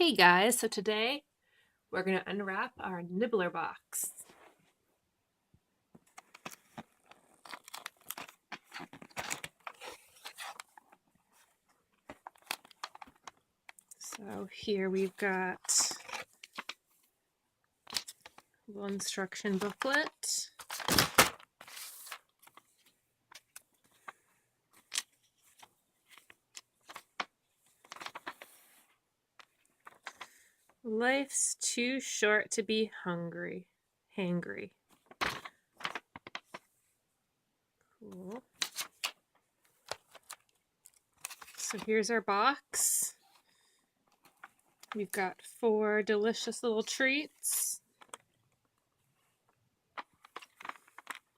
Hey guys, so today we're going to unwrap our Nibblr box. So here we've got a little instruction booklet. Life's too short to be hangry. Cool. So here's our box. We've got 4 delicious little treats.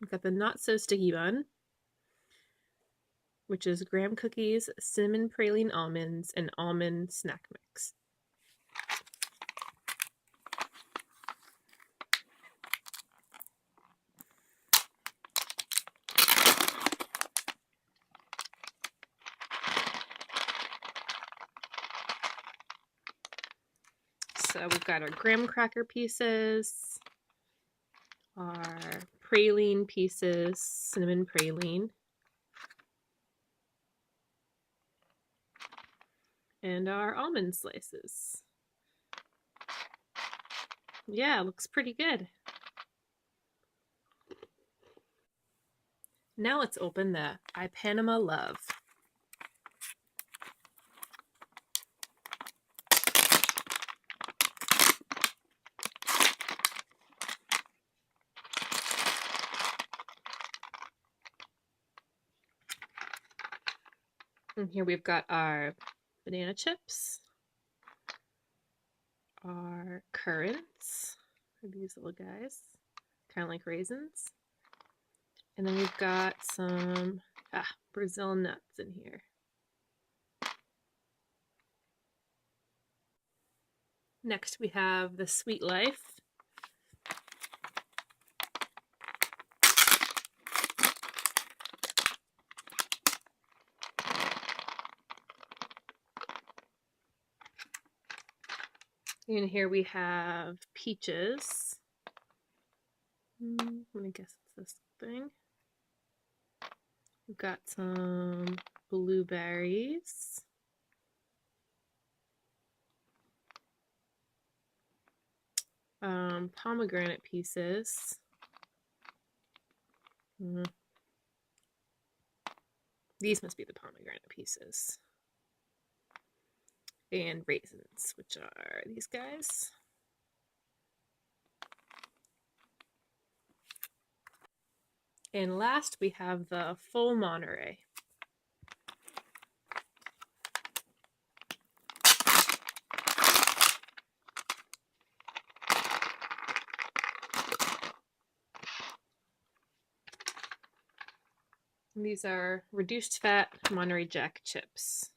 We've got the not so sticky bun, which is graham cookies, cinnamon praline almonds, and almond snack mix. So we've got our graham cracker pieces, our praline pieces, cinnamon praline, and our almond slices. Yeah, looks pretty good. Now let's open the I Panama Love. And here we've got our banana chips, our currants, these little guys, kind of like raisins. And then we've got some Brazil nuts in here. Next we have the Sweet Life. And here we have peaches. Let me guess it's this thing. We've got some blueberries. Pomegranate pieces. These must be the pomegranate pieces. And raisins, which are these guys. And last we have the full Monterey. And these are reduced fat Monterey Jack chips.